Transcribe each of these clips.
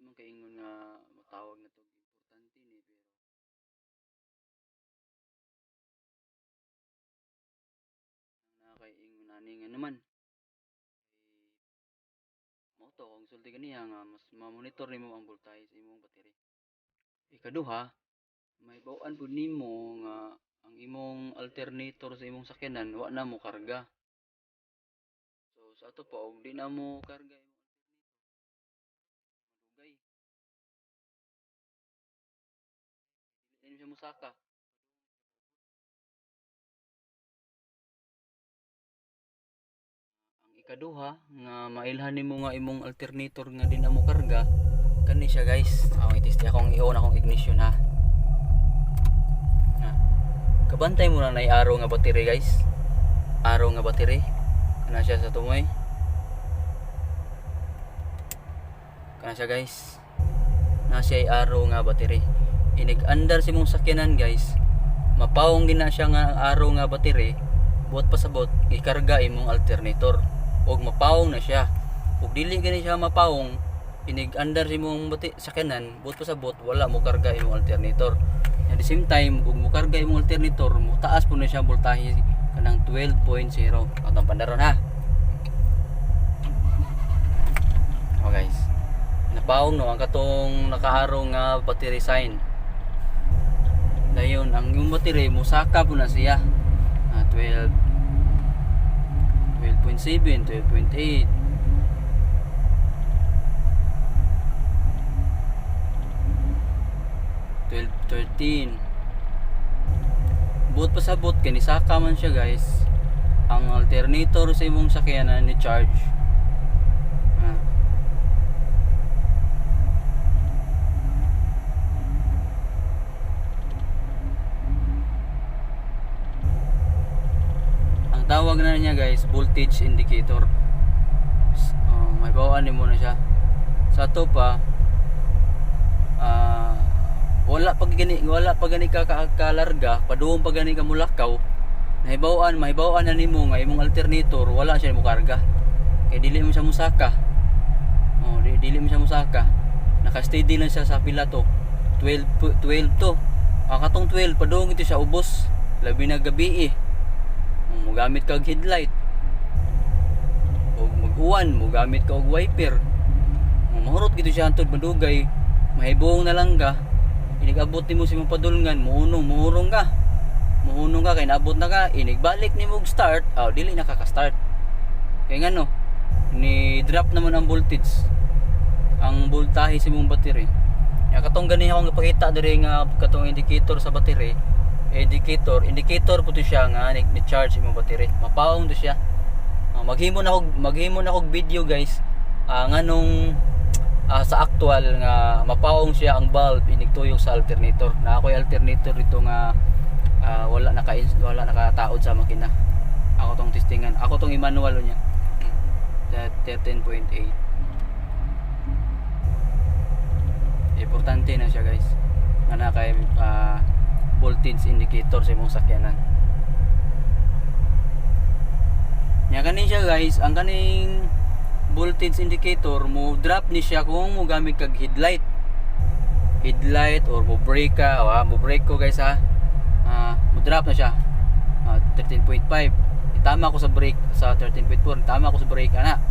man kaingon nga matawag na to importante ni pero ang nakaingon ani nga naman mao to kung sulti kaniya nga mas ma-monitor nimo ang voltahe sa imong battery. Ikaduha, mahibaw-an pud nimo nga ang imong alternator sa imong sakyanan wa na mo karga. So sa ato pa og di na mo karga imong malugay. Dili siya mosaka. Ang ikaduha nga mailhan nimo nga imong alternator nga di na mo karga kani siya guys. I-test akong i-on akong ignition ha. Kabantay mo na araw nga battery guys. Araw nga battery. Kana siya sa tumoy. Kana siya guys. Na siya ay araw nga battery. Inig-andar si mong sakyanan guys. Mapawong din na siya nga araw nga battery. Buot pa sabot ikarga imong alternator. Og mapawong na siya. Og dili gani siya mapawong, inig-andar si mong sakyanan, buot pa sabot wala mo karga imong alternator. At the same time, kung mo karga imong alternator, mo taas po na siya voltahe kanang 12.0. Atong pandaron ha. Oh guys. Napawong no ang katong nakaaraw nga battery sign. Dayon ang yung battery mo saka po na siya. 12.7, 12.8. Buot pa sabot kani saka man siya guys. Ang alternator sa imong sakyanan ni charge. Ang tawag na niya guys, voltage indicator. May bawaan mo na siya. Sa to pa wala pag gani ka kalarga, paduong pag gani ka mulakaw, mahibaw-an na nimo nga imong alternator wala siya mo karga. Kay dili mo siya musaka. Dili mo siya musaka. Naka-steady lang siya sa pila to. 12 to. Katong 12 paduong ito siya ubos. Labi na gabi mo gamit kag headlight. O mag-uwan, mo gamit ka og wiper. Mahurot gito siya antod madugay. Mahibong na lang ka. Inigabot nimo si mong padulngan, muhurong ka kay naabot na ka, inigbalik nimo og start, dili nakaka-start. Kay ngano, ni drop naman ang voltage, ang voltahe sa imong battery. Ya katong gani akong ipakita diri nga katong indicator sa battery, indicator puto siya nga ni charge imong battery. Mapawong to siya. Maghimo na og video guys, nganong sa actual nga mapawong siya ang bulb inigtuyok sa alternator. Na ako'y alternator dito nga wala nakataod sa makina. Ako tong testingan. Ako tong i-manual niya. 13.8. Importante na siya guys. Nga na kay voltage indicator sa imong sakyanan. Nya kanin siya guys, ang kaning voltage indicator mo drop ni siya kung mo gamit kag headlight or mo brake ka. Mo brake ko guys ha. Mo drop na siya 13.5. Itama ko sa brake sa 13.4. Tama ko sa brake ana.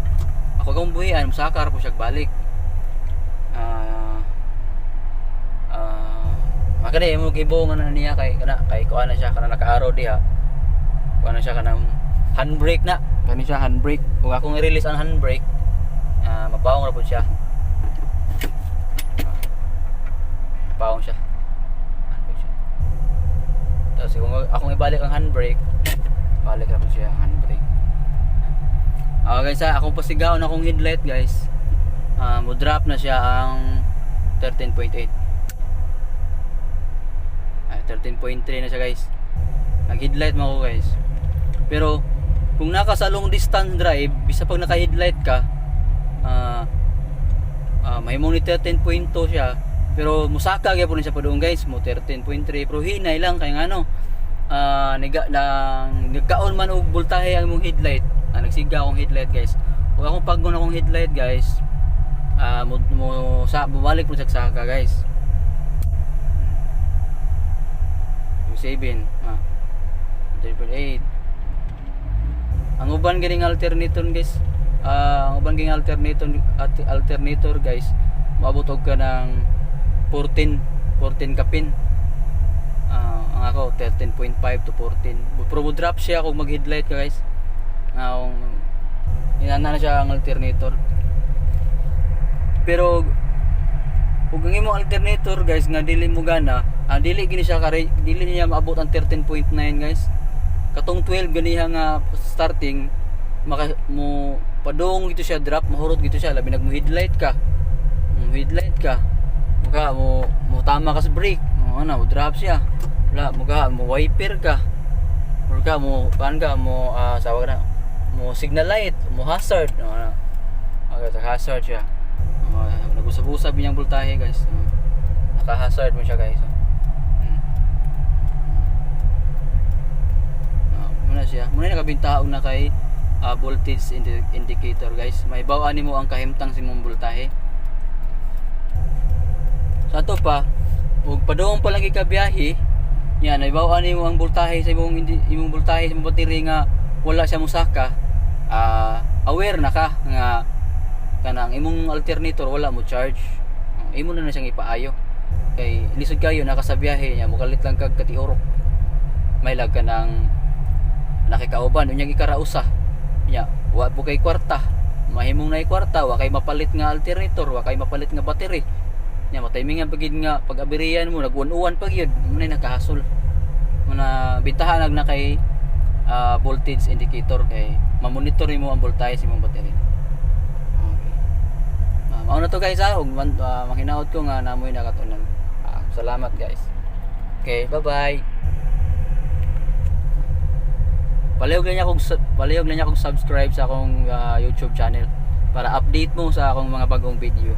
Ako kung buhian musakar po siya balik. Makani mo gibong na niya kay kuan na siya kana naka-arrow diha. Kuan na siya kanang handbrake na. Kani siya handbrake. Kung akong i-release ang handbrake, mapawong na po siya. Mapawong siya. Tapos kung akong ibalik ang handbrake, balik na po siya ang handbrake. Guys, akong pasigaw na akong headlight guys. Mo drop na siya ang 13.8. 13.3 na siya guys. Nag-headlight mo ako guys. Pero kung naka sa long distance drive, bisa pag naka-headlight ka, may monitor 10.2 siya, pero musaka gyud po niya padung guys, mo 13.3 pero hinay lang kay ngano nagkaon man og voltahe ang imong headlight. Nagsiga akong headlight guys. Ug akong paggon akong headlight guys, bumalik mo sa saka guys. 7 3.8. Ang uban ganing alternator guys, ang uban ganing alternator guys, maabot og ka ng 14 kapin. Ang ako 13.5 to 14. Pero mo drop siya kung mag headlight ka guys. Inana na siya ang alternator. Pero ug ang imong alternator guys nga dili mo gana, dili gini siya dili niya maabot ang 13.9 guys. Katong 12 ganiha nga starting mo padung gito siya drop, mahurot gito siya labi nagmo headlight ka. Muga mo tama ka sa brake. Mo drop siya. Wala muga mo wiper ka. Muga mo sawag na mo signal light, mo hazard. Hazard siya. Nagusab-usab niyang voltahe guys. Naka-hazard mo siya guys. Muna siya. Muna nakabintaog na kay voltage indicator guys. May bawaan nimo ang kahimtang sa imong voltahe. Sa ato pa, ug padung pa lagi ka biyahe, yan ay bawaan nimo ang voltahe sa imong voltahe sa imong battery nga wala siya mosaka. Aware na ka nga kanang imong alternator wala mo charge. Imo na siyang ipaayo. Kay lisod kayo naka sa biyahe nya mukalit lang kag katiorok. May lag ka nang nakikauban unyang ikarausa. Nya wa po kay kwarta. Mahimong na kwarta wa kay mapalit nga alternator, wa kay mapalit nga battery. Nya mataymi nga pagid nga pag-abiriyan mo nag-uwan pag yun mo na nakahasol. Muna bintahan na kay voltage indicator kay ma-monitor mo ang voltage sa imong battery. Mao na to guys ug manghinaot ko nga namoy nakatunan. Salamat guys. Okay, bye-bye. Palihog lang niya kung subscribe sa akong YouTube channel para update mo sa akong mga bagong video.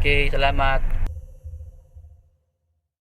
Okay, salamat.